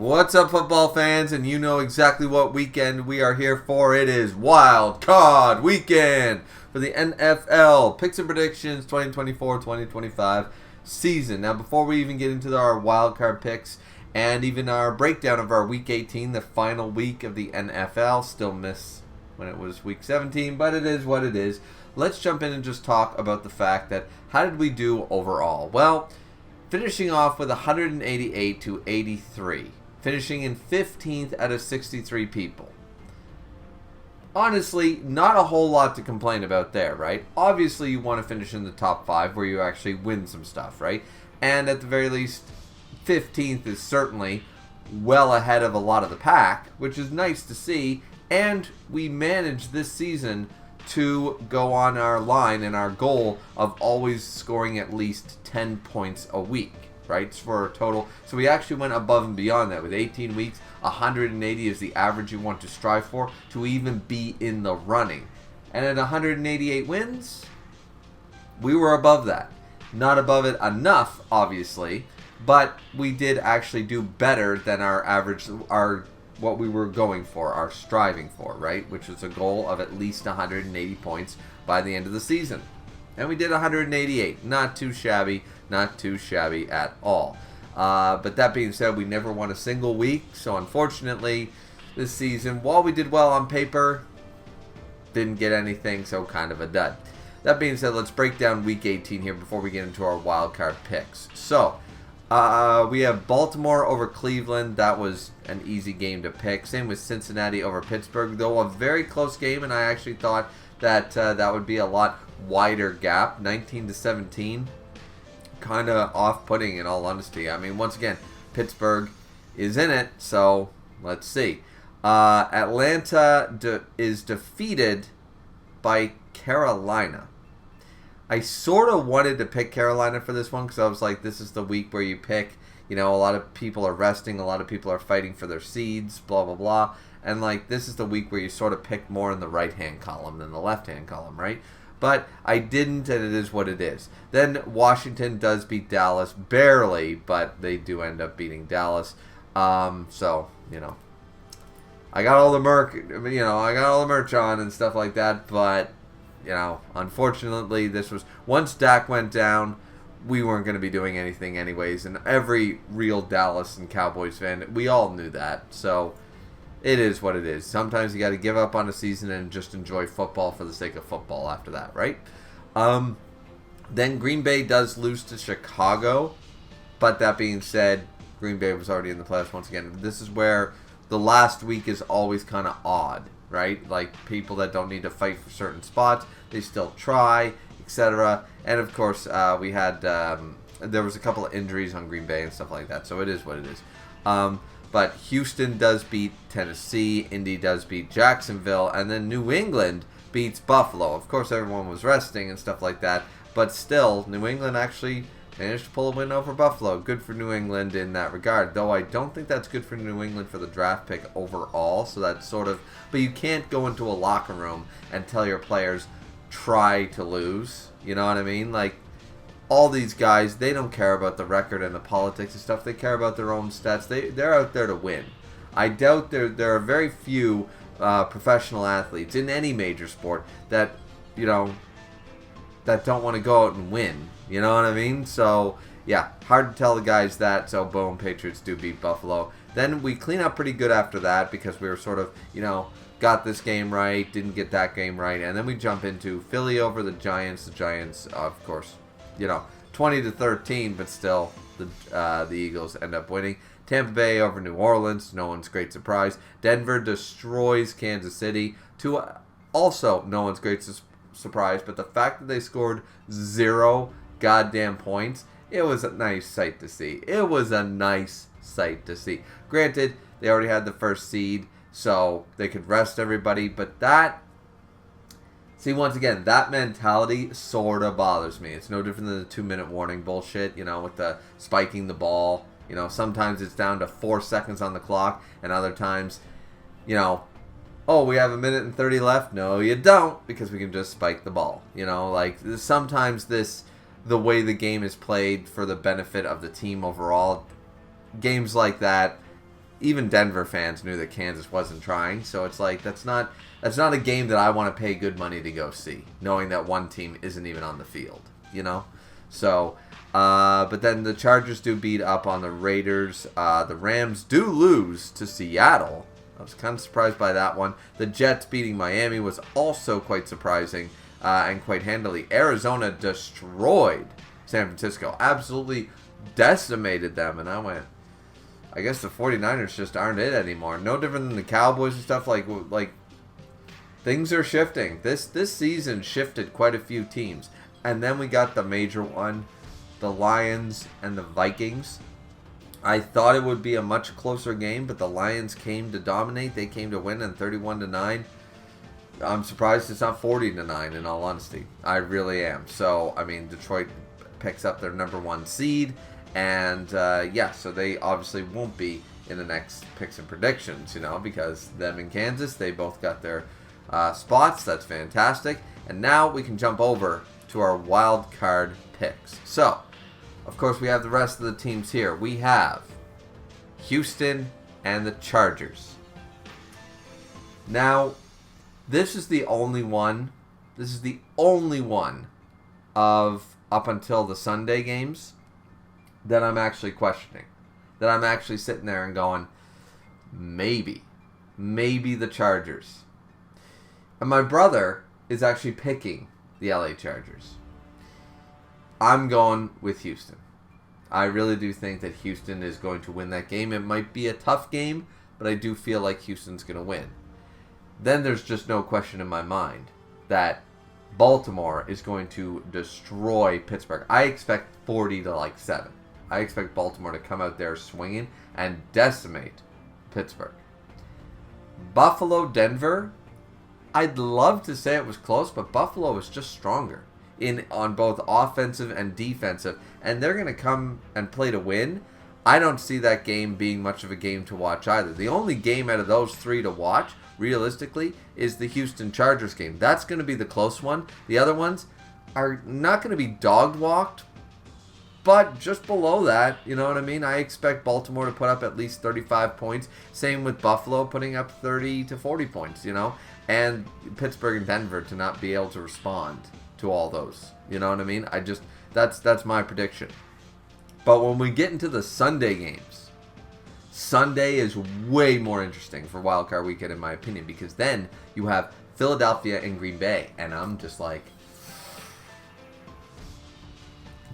What's up, football fans? And you know exactly what weekend we are here for. It is Wild Card Weekend for the NFL Picks and Predictions 2024-2025 season. Now, before we even get into our wild card picks and even our breakdown of our Week 18, the final week of the NFL, still miss when it was Week 17, but it is what it is. Let's jump in and just talk about the fact that how did we do overall? Well, finishing off with 188 to 83. Finishing in 15th out of 63 people. Honestly, not a whole lot to complain about there, right? Obviously, you want to finish in the top 5 where you actually win some stuff, right? And at the very least, 15th is certainly well ahead of a lot of the pack, which is nice to see. And we managed this season to go on our line and our goal of always scoring at least 10 points a week. Right, for a total. So we actually went above and beyond that. With 18 weeks, 180 is the average you want to strive for to even be in the running. And at 188 wins, we were above that. Not above it enough, obviously, but we did actually do better than our average, what we were going for, our striving for, right? Which was a goal of at least 180 points by the end of the season. And we did 188. Not too shabby. Not too shabby at all. But that being said, we never won a single week. So unfortunately, this season, while we did well on paper, didn't get anything. So kind of a dud. That being said, let's break down Week 18 here before we get into our wild card picks. So we have Baltimore over Cleveland. That was an easy game to pick. Same with Cincinnati over Pittsburgh, though a very close game. And I actually thought that that would be a lot wider gap, 19-17. Kind of off-putting, in all honesty. I mean, once again, Pittsburgh is in it, so let's see. Atlanta is defeated by Carolina. I sort of wanted to pick Carolina for this one because I was like, this is the week where you pick, you know, a lot of people are resting, a lot of people are fighting for their seeds, blah, blah, blah. And, like, this is the week where you sort of pick more in the right-hand column than the left-hand column, right? But I didn't, and it is what it is. Then Washington does beat Dallas, barely, but they do end up beating Dallas. So, you know, I got all the merch on and stuff like that. But, you know, unfortunately, this was, once Dak went down, we weren't going to be doing anything anyways. And every real Dallas and Cowboys fan, we all knew that. So it is what it is. Sometimes you got to give up on a season and just enjoy football for the sake of football after that, right? Then Green Bay does lose to Chicago. But that being said, Green Bay was already in the playoffs once again. This is where the last week is always kind of odd, right? Like people that don't need to fight for certain spots, they still try, etc. And of course, we had there was a couple of injuries on Green Bay and stuff like that. So it is what it is. But Houston does beat Tennessee, Indy does beat Jacksonville, and then New England beats Buffalo. Of course, everyone was resting and stuff like that, but still, New England actually managed to pull a win over Buffalo. Good for New England in that regard, though I don't think that's good for New England for the draft pick overall, so that's sort of, but you can't go into a locker room and tell your players, try to lose, you know what I mean? Like, all these guys, they don't care about the record and the politics and stuff. They care about their own stats. They're out there to win. I doubt there are very few professional athletes in any major sport that, you know, that don't want to go out and win. You know what I mean? So, yeah, hard to tell the guys that. So, boom, Patriots do beat Buffalo. Then we clean up pretty good after that because we were sort of, you know, got this game right, didn't get that game right. And then we jump into Philly over the Giants. The Giants, of course, you know, 20-13, but still, the Eagles end up winning. Tampa Bay over New Orleans, no one's great surprise. Denver destroys Kansas City, to also no one's great surprise, but the fact that they scored 0 goddamn points, it was a nice sight to see. It was a nice sight to see. Granted, they already had the first seed, so they could rest everybody, but that, see, once again, that mentality sort of bothers me. It's no different than the 2-minute warning bullshit, you know, with the spiking the ball. You know, sometimes it's down to 4 seconds on the clock, and other times, you know, oh, we have 1 minute and 30 left. No, you don't, because we can just spike the ball. You know, like, sometimes the way the game is played for the benefit of the team overall, games like that, even Denver fans knew that Kansas wasn't trying. So it's like that's not a game that I want to pay good money to go see, knowing that one team isn't even on the field. So. But then the Chargers do beat up on the Raiders. The Rams do lose to Seattle. I was kind of surprised by that one. The Jets beating Miami was also quite surprising and quite handily. Arizona destroyed San Francisco. Absolutely decimated them. And I went, I guess the 49ers just aren't it anymore. No different than the Cowboys and stuff. Like things are shifting. This season shifted quite a few teams. And then we got the major one. The Lions and the Vikings. I thought it would be a much closer game, but the Lions came to dominate. They came to win in 31-9. I'm surprised it's not 40-9, in all honesty. I really am. So, I mean, Detroit picks up their number 1 seed. And, so they obviously won't be in the next picks and predictions, because them and Kansas, they both got their spots. That's fantastic. And now we can jump over to our wild card picks. So, of course, we have the rest of the teams here. We have Houston and the Chargers. Now, this is the only one. This is the only one of up until the Sunday games that I'm actually questioning. That I'm actually sitting there and going, maybe the Chargers. And my brother is actually picking the LA Chargers. I'm going with Houston. I really do think that Houston is going to win that game. It might be a tough game, but I do feel like Houston's going to win. Then there's just no question in my mind that Baltimore is going to destroy Pittsburgh. I expect 40-7. I expect Baltimore to come out there swinging and decimate Pittsburgh. Buffalo, Denver. I'd love to say it was close, but Buffalo is just stronger on both offensive and defensive, and they're going to come and play to win. I don't see that game being much of a game to watch either. The only game out of those three to watch, realistically, is the Houston Chargers game. That's going to be the close one. The other ones are not going to be dog-walked, but just below that, you know what I mean? I expect Baltimore to put up at least 35 points. Same with Buffalo putting up 30 to 40 points, and Pittsburgh and Denver to not be able to respond to all those. You know what I mean? That's my prediction. But when we get into the Sunday games, Sunday is way more interesting for Wild Card Weekend in my opinion, because then you have Philadelphia and Green Bay, and I'm just like,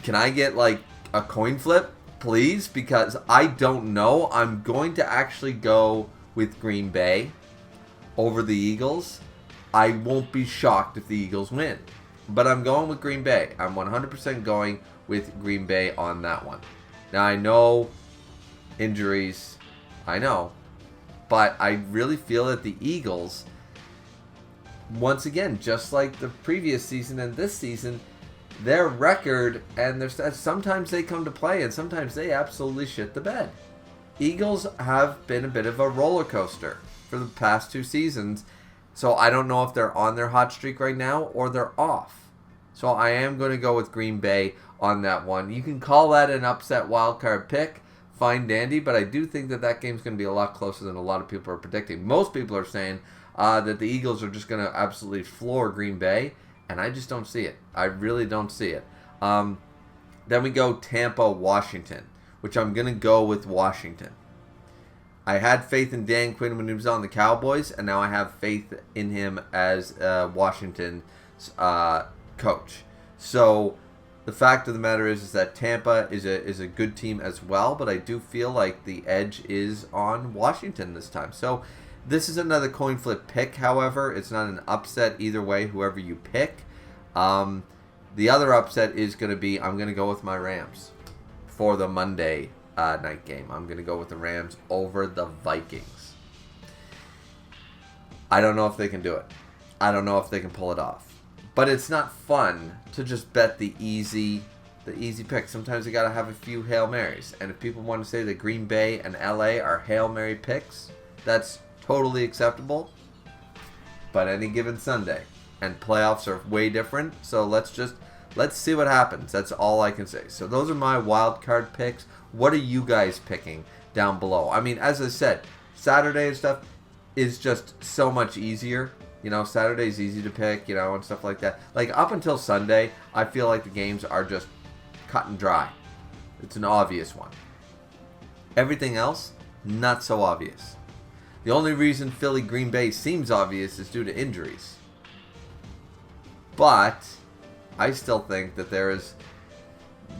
can I get like a coin flip, please? Because I don't know. I'm going to actually go with Green Bay over the Eagles. I won't be shocked if the Eagles win. But I'm going with Green Bay. I'm 100% going with Green Bay on that one. Now, I know injuries. I know. But I really feel that the Eagles, once again, just like the previous season and this season, their record, and sometimes they come to play, and sometimes they absolutely shit the bed. Eagles have been a bit of a roller coaster for the past 2 seasons. So I don't know if they're on their hot streak right now or they're off. So I am going to go with Green Bay on that one. You can call that an upset wildcard pick. Fine dandy. But I do think that game's going to be a lot closer than a lot of people are predicting. Most people are saying that the Eagles are just going to absolutely floor Green Bay. And I just don't see it. I really don't see it. Then we go Tampa, Washington, which I'm going to go with Washington. I had faith in Dan Quinn when he was on the Cowboys, and now I have faith in him as Washington's coach. So the fact of the matter is that Tampa is a good team as well, but I do feel like the edge is on Washington this time. So this is another coin flip pick, however. It's not an upset either way, whoever you pick. The other upset is going to be, I'm going to go with my Rams for the Monday night game. I'm going to go with the Rams over the Vikings. I don't know if they can do it. I don't know if they can pull it off. But it's not fun to just bet the easy pick. Sometimes you got to have a few Hail Marys. And if people want to say that Green Bay and LA are Hail Mary picks, that's totally acceptable. But any given Sunday, and playoffs are way different. So let's see what happens. That's all I can say. So those are my wild card picks. What are you guys picking down below. I mean, as I said, Saturday and stuff is just so much easier. You know, Saturday's easy to pick, you know, and stuff like that. Like, up until Sunday, I feel like the games are just cut and dry. It's an obvious one. Everything else, not so obvious. The only reason Philly Green Bay seems obvious is due to injuries. But I still think that there's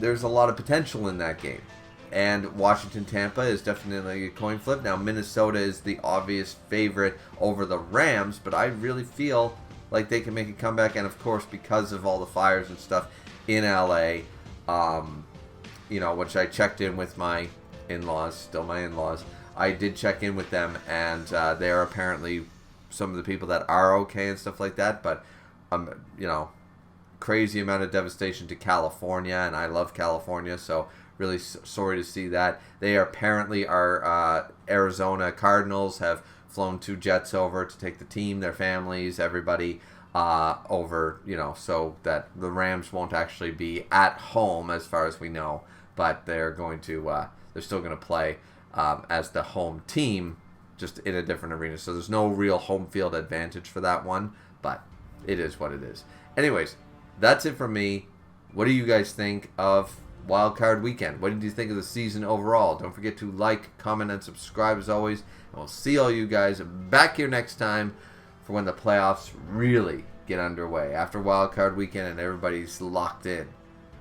a lot of potential in that game. And Washington-Tampa is definitely a coin flip. Now, Minnesota is the obvious favorite over the Rams, but I really feel like they can make a comeback. And, of course, because of all the fires and stuff in LA, you know, which I checked in with my in-laws, still my in-laws. I did check in with them, and they're apparently some of the people that are okay and stuff like that. But, you know, crazy amount of devastation to California, and I love California, so really sorry to see that. They apparently are Arizona Cardinals have flown 2 jets over to take the team, their families, everybody over, you know, so that the Rams won't actually be at home as far as we know, but they're going to they're still going to play as the home team, just in a different arena. So there's no real home field advantage for that one, but it is what it is. Anyways, that's it from me. What do you guys think of Wild Card Weekend? What did you think of the season overall? Don't forget to like, comment, and subscribe as always. And we'll see all you guys back here next time for when the playoffs really get underway. After Wild Card Weekend and everybody's locked in,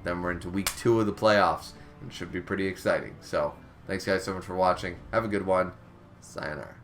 then we're into week 2 of the playoffs. It should be pretty exciting. So, thanks guys so much for watching. Have a good one. Sayonara.